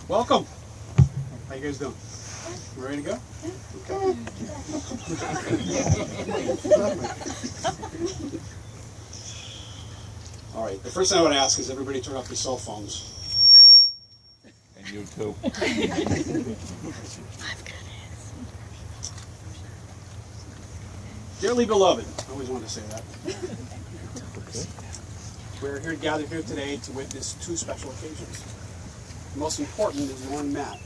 Welcome. How you guys doing? You ready to go? Okay. All right. The first thing I want to ask is everybody turn off your cell phones. And you too. Dearly beloved, I always wanted to say that. We're here gathered here today to witness two special occasions. The most important is Lauren and Matt,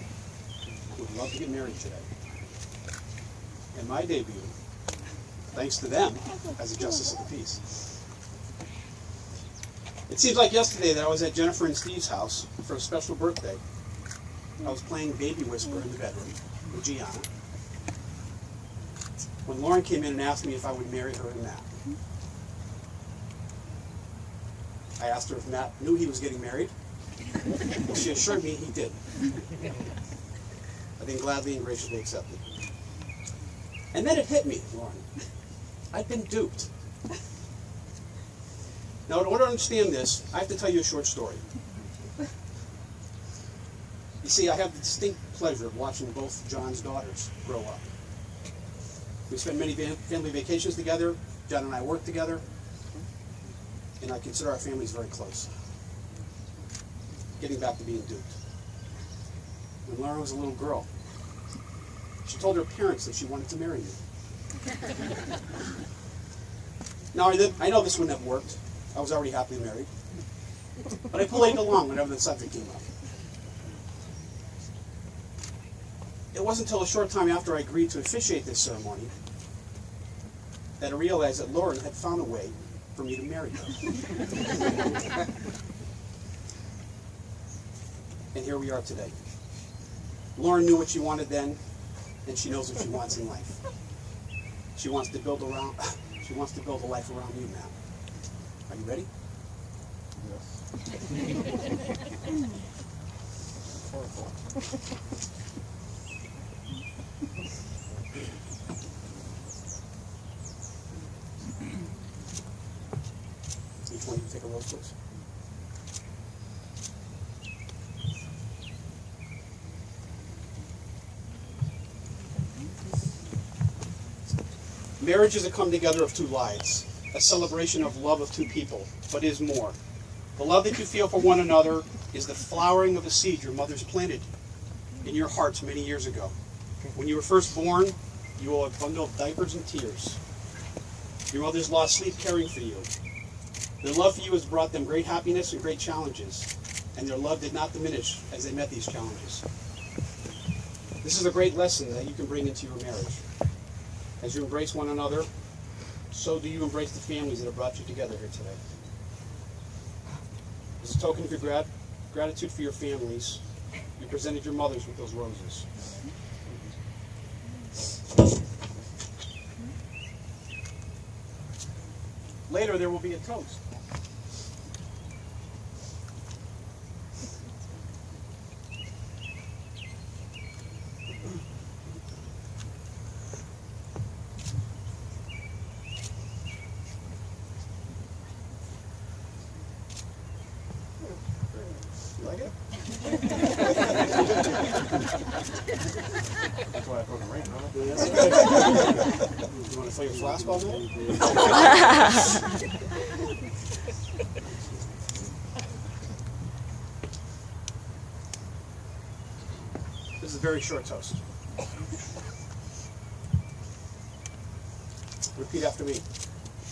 who would love to get married today. And my debut, thanks to them, as a Justice of the Peace. It seems like yesterday that I was at Jennifer and Steve's house for a special birthday. I was playing Baby Whisper in the bedroom with Gianna, when Lauren came in and asked me if I would marry her and Matt. I asked her if Matt knew he was getting married. She assured me he did. I then gladly and graciously accepted. And then it hit me, Lauren. I'd been duped. Now, in order to understand this, I have to tell you a short story. You see, I have the distinct pleasure of watching both John's daughters grow up. We spent many family vacations together. John and I work together. And I consider our families very close. Getting back to being duped. When Lauren was a little girl, she told her parents that she wanted to marry me. Now, I know this wouldn't have worked. I was already happily married. But I played along whenever the subject came up. It wasn't until a short time after I agreed to officiate this ceremony that I realized that Lauren had found a way for me to marry her. And here we are today. Lauren knew what she wanted then, and she knows what she wants in life. She wants to build a life around you, Matt. Are you ready? Yes. Each one of you take a rose, please. Marriage is a come together of two lives, a celebration of love of two people, but is more. The love that you feel for one another is the flowering of a seed your mothers planted in your hearts many years ago. When you were first born, you were a bundle of diapers and tears. Your mothers lost sleep caring for you. Their love for you has brought them great happiness and great challenges, and their love did not diminish as they met these challenges. This is a great lesson that you can bring into your marriage. As you embrace one another, so do you embrace the families that have brought you together here today. As a token of your gratitude for your families, you presented your mothers with those roses. Later, there will be a toast. You like it? That's why I put the ring on it. That's okay. You want to play your fastball now? This is a very short toast. Repeat after me.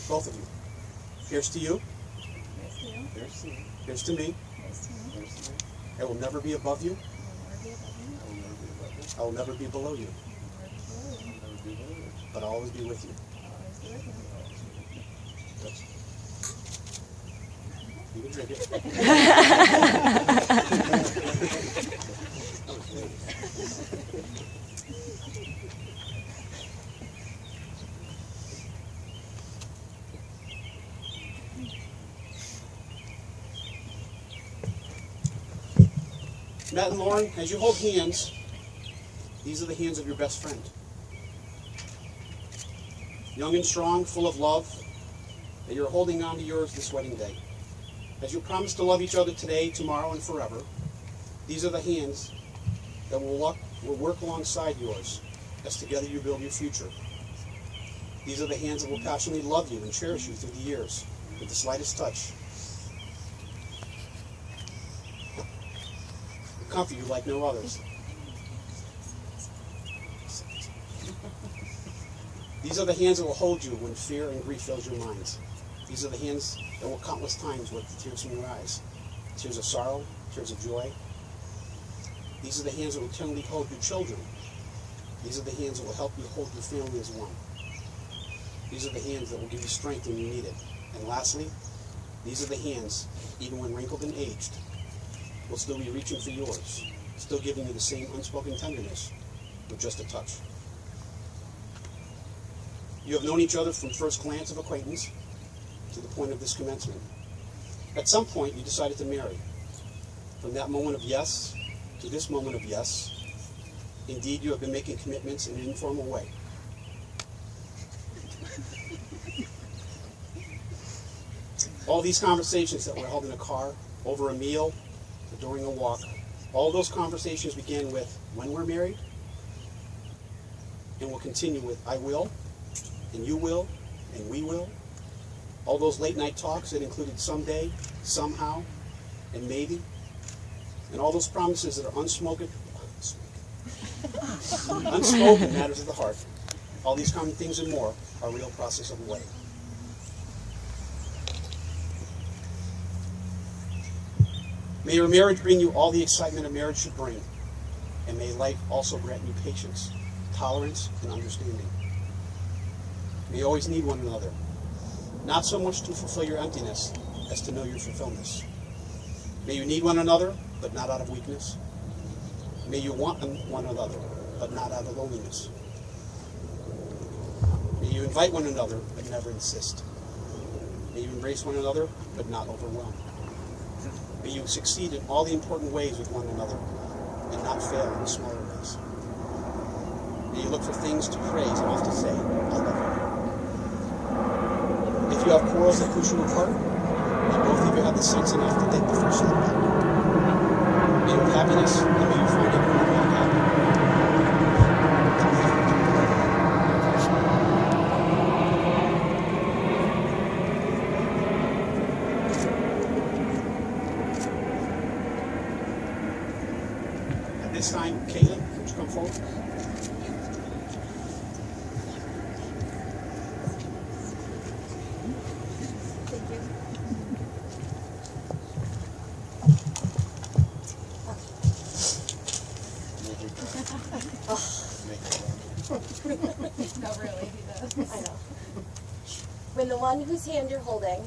Both of you. Here's to you. Here's to you. There's the, Here's to me. Here's to me. there's the, I will never be above you. I will never be above you. I will never be below you. I will never be below you. I'll never be below it. But I'll always be with you. I'll always be with you. That's, you can drink it. Matt and Lauren, as you hold hands, these are the hands of your best friend. Young and strong, full of love, that you're holding on to yours this wedding day. As you promise to love each other today, tomorrow, and forever, these are the hands that will work alongside yours as together you build your future. These are the hands that will passionately love you and cherish you through the years with the slightest touch. Comfort you like no others. These are the hands that will hold you when fear and grief fills your minds. These are the hands that will countless times wipe the tears from your eyes. Tears of sorrow, tears of joy. These are the hands that will eternally hold your children. These are the hands that will help you hold your family as one. These are the hands that will give you strength when you need it. And lastly, these are the hands, even when wrinkled and aged, will still be reaching for yours, still giving you the same unspoken tenderness with just a touch. You have known each other from first glance of acquaintance to the point of this commencement. At some point, you decided to marry. From that moment of yes to this moment of yes, indeed, you have been making commitments in an informal way. All these conversations that were held in a car, over a meal, or during a walk, all those conversations began with, when we're married, and will continue with, I will, and you will, and we will. All those late night talks that included someday, somehow, and maybe, and all those promises that are unspoken matters of the heart. All these common things and more are a real process of the wedding. May your marriage bring you all the excitement a marriage should bring, and may life also grant you patience, tolerance, and understanding. May you always need one another, not so much to fulfill your emptiness as to know your fulfillment. May you need one another, but not out of weakness. May you want one another, but not out of loneliness. May you invite one another, but never insist. May you embrace one another, but not overwhelm. May you succeed in all the important ways with one another, and not fail in the smaller ways. May you look for things to praise and often say, I love you. If you have quarrels that push you apart, may both of you have the sense enough to take the first step back. May you have happiness, and may you find everyone around happy. At this time, Caitlin, would you come forward? Thank you. No, really, he does. I know. When the one whose hand you're holding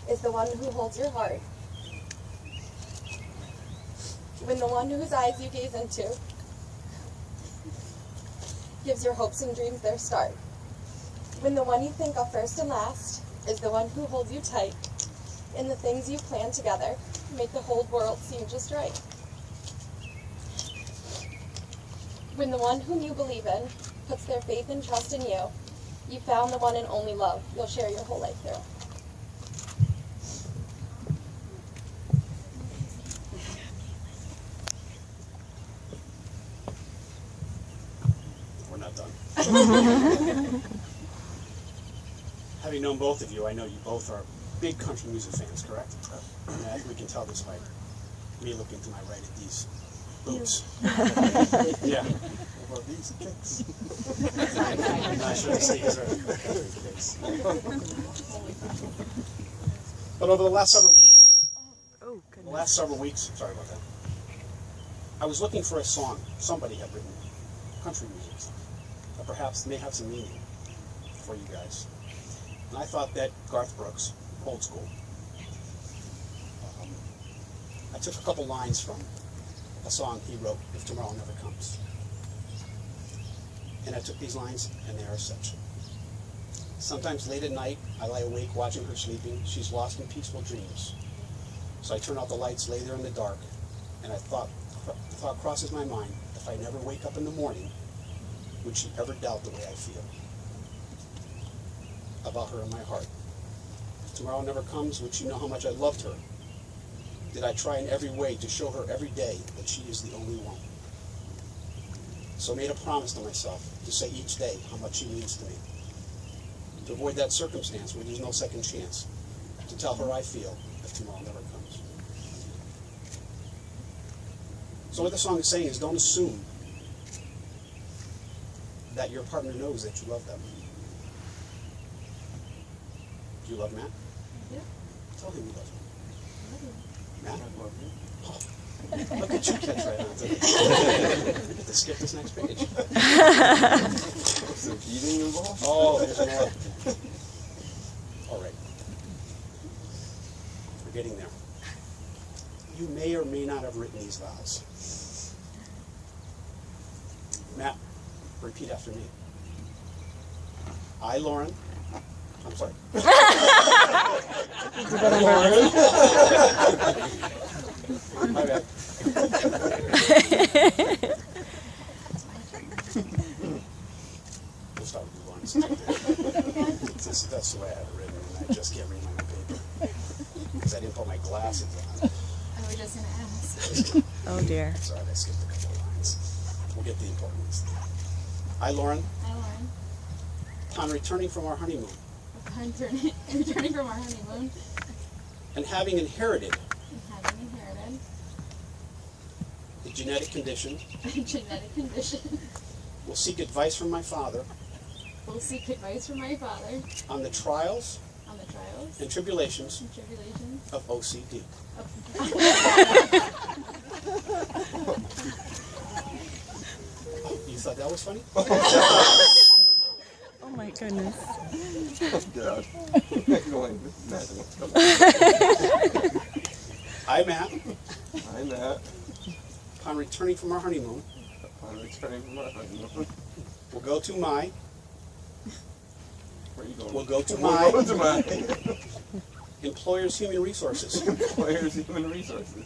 is the one who holds your heart. When the one whose eyes you gaze into gives your hopes and dreams their start. When the one you think of first and last is the one who holds you tight, and the things you plan together make the whole world seem just right. When the one whom you believe in puts their faith and trust in you, you found the one and only love you'll share your whole life through. We're not done. Having known both of you, I know you both are big country music fans, correct? And we can tell this by me looking to my right at these boots. Yeah. Well, these kicks. I'm not sure the sneakers are kicks. But over the last several weeks, sorry about that, I was looking for a song somebody had written, country music song, that perhaps may have some meaning for you guys. And I thought that Garth Brooks, Old School. I took a couple lines from a song he wrote, If Tomorrow Never Comes. And I took these lines, and they are such. Sometimes late at night, I lie awake watching her sleeping. She's lost in peaceful dreams. So I turn out the lights, lay there in the dark, and the thought crosses my mind, if I never wake up in the morning, would she ever doubt the way I feel about her in my heart? If tomorrow never comes, would she know how much I loved her? Did I try in every way to show her every day that she is the only one? So I made a promise to myself to say each day how much she means to me. To avoid that circumstance where there's no second chance. To tell her I feel if tomorrow never comes. So what the song is saying is, don't assume that your partner knows that you love them. Do you love Matt? Yeah. Tell him you love him. Matt? I love you. Oh, look at you catch right on to it. I get to skip this next page. Is there eating involved? Oh, there's an order. All right. We're getting there. You may or may not have written these vows. Matt, repeat after me. I, Lauren. I'm sorry. My bad. We'll start with you, Lauren. That's the way I have it written, and I just can't read my own paper. Because I didn't put my glasses on. I was just gonna ask. Oh dear. Sorry, I skipped a couple of lines. We'll get the important ones. I, Lauren, Hi, Lauren. upon returning from our honeymoon, Returning from our honeymoon and having inherited and having inherited the genetic condition, a genetic condition, will seek advice from my father will seek advice from my father on the trials on the trials and tribulations and tribulations of OCD. of You thought that was funny? Oh my goodness. God. Going with Matt. I, Matt, I'm Matt. upon returning from our honeymoon, Upon returning from our honeymoon. will go to my, Where are you going? will go to We'll my go to my employer's human resources employer's human resources.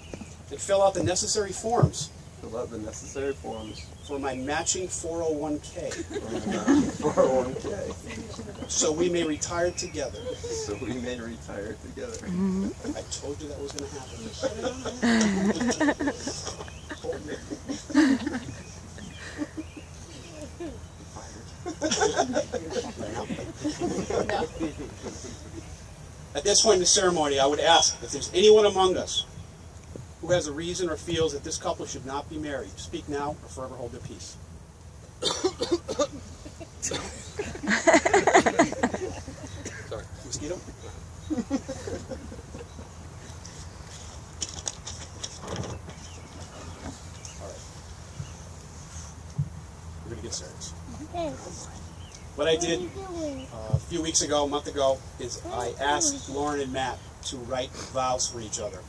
and fill out the necessary forms Fill out the necessary forms for my matching 401k for 401k so we may retire together. so we may retire together. I told you that was going to happen. At this point in the ceremony, I would ask if there's anyone among us who has a reason or feels that this couple should not be married. Speak now or forever hold their peace. Sorry, mosquito? All right. We're going to get serious. What I did a few weeks ago, a month ago, is I asked Lauren and Matt to write vows for each other,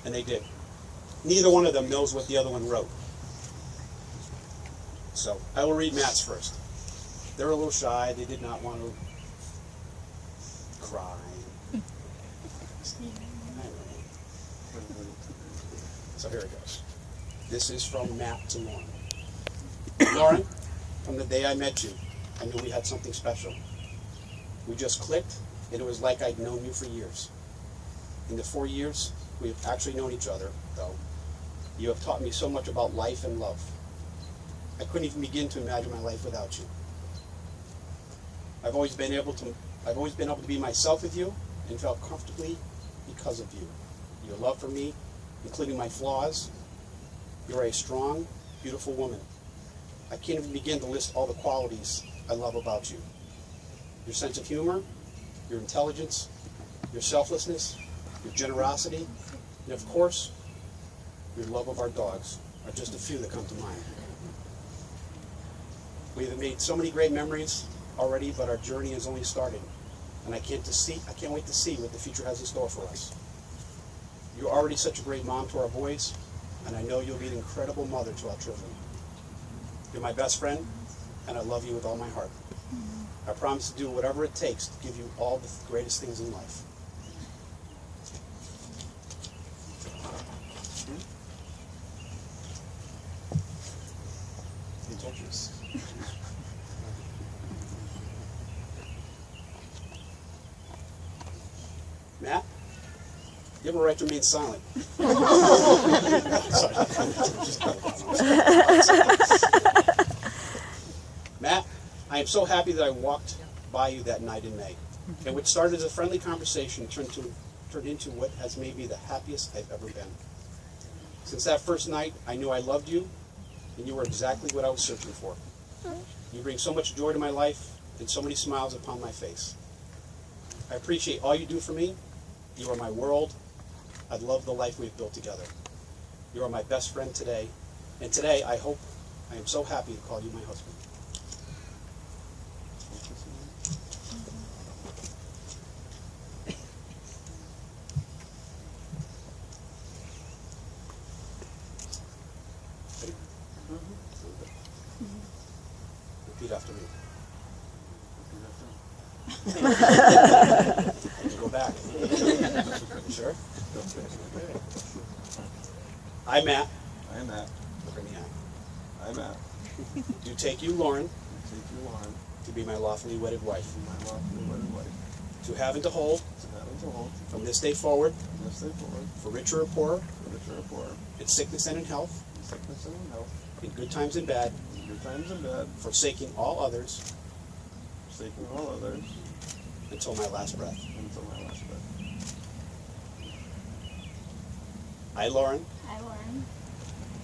and they did. Neither one of them knows what the other one wrote. So I will read Matt's first. They're a little shy. They did not want to cry. So here it goes. This is from Matt to Lauren. Lauren, from the day I met you, I knew we had something special. We just clicked, and it was like I'd known you for years. In the 4 years we've actually known each other, though, you have taught me so much about life and love. I couldn't even begin to imagine my life without you. I've always been able to be myself with you and felt comfortably because of you. Your love for me, including my flaws. You're a strong, beautiful woman. I can't even begin to list all the qualities I love about you. Your sense of humor, your intelligence, your selflessness, your generosity, and of course, your love of our dogs are just a few that come to mind. We have made so many great memories already, but our journey has only started, and I can't wait to see what the future has in store for us. You're already such a great mom to our boys, and I know you'll be an incredible mother to our children. You're my best friend, and I love you with all my heart. I promise to do whatever it takes to give you all the greatest things in life. Matt, you have a right to remain silent. Matt, I am so happy that I walked by you that night in May, and which started as a friendly conversation turned into what has made me the happiest I've ever been. Since that first night, I knew I loved you, and you were exactly what I was searching for. You bring so much joy to my life and so many smiles upon my face. I appreciate all you do for me. You are my world. I love the life we've built together. You are my best friend today, and today I am so happy to call you my husband. Repeat after me. Go back. Sure? I, Matt. I, Matt. Look at me, I. I, Matt. Do take you, Lauren, Take you, Lauren, to be my lawfully wedded wife, my lawfully wedded wife, to have and to hold, to have and to hold, from this day forward, from this day forward, for richer or poorer, for richer or poorer, in sickness and in health, in sickness and in health, in good times and bad, in good times and bad, forsaking all others, forsaking all others, until my last breath. until my last breath. I, Lauren, I, Lauren,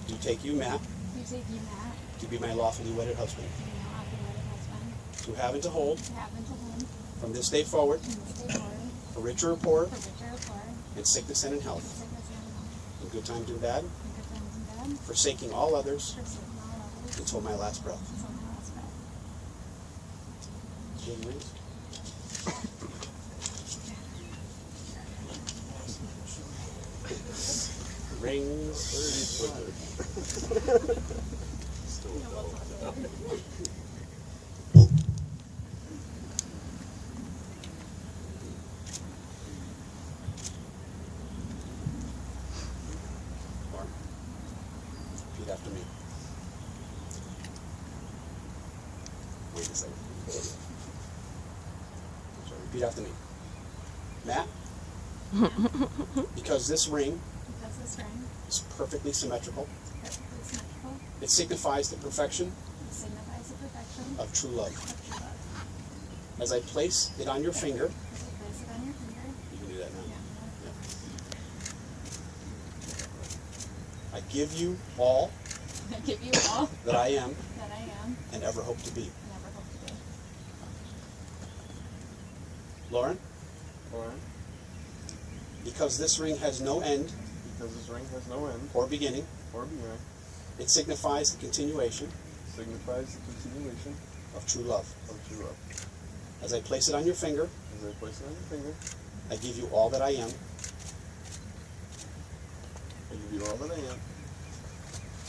do take you, Matt, do take you, Matt, to be my lawfully wedded husband, to be my lawfully wedded husband, to have and to hold, to have and to hold, from this day forward, from this day forward, for richer or poorer, for richer or poorer, in sickness and in in health, sickness and in health, in good times and bad, in good times and bad, forsaking all others, forsaking all others, until my last breath. until my last breath. Jane Reeves? Rings. Lauren, repeat after me. Wait a second. Sorry, repeat after me. Matt, because this ring Because this ring is perfectly symmetrical, is perfectly symmetrical, it signifies the perfection it signifies the perfection of true love. of true love. As I place it on your finger, As I place it on your finger, you can do that now. yeah. I give you all I give you all that I am that I am and ever hope to be. and ever hope to be. Lauren, Lauren, because this ring has no end because this ring has no end or beginning, or beginning, it signifies the continuation signifies the continuation of true love. of true love. As I place it on your finger, As I place it on your finger, I give you all that I am I give you all that I am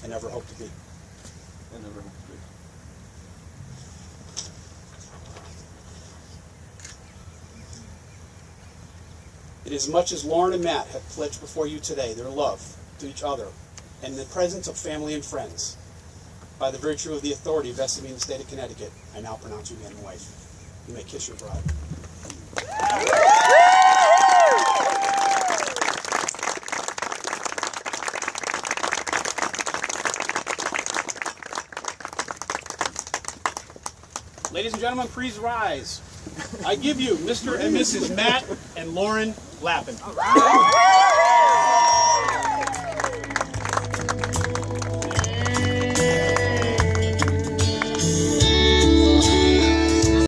and ever hope to be. and ever hope to be. Inasmuch as Lauren and Matt have pledged before you today their love to each other and in the presence of family and friends, by the virtue of the authority vested in me in the state of Connecticut, I now pronounce you man and wife. You may kiss your bride. Ladies and gentlemen, please rise. I give you Mr. and Mrs. Matt and Lauren Lappen.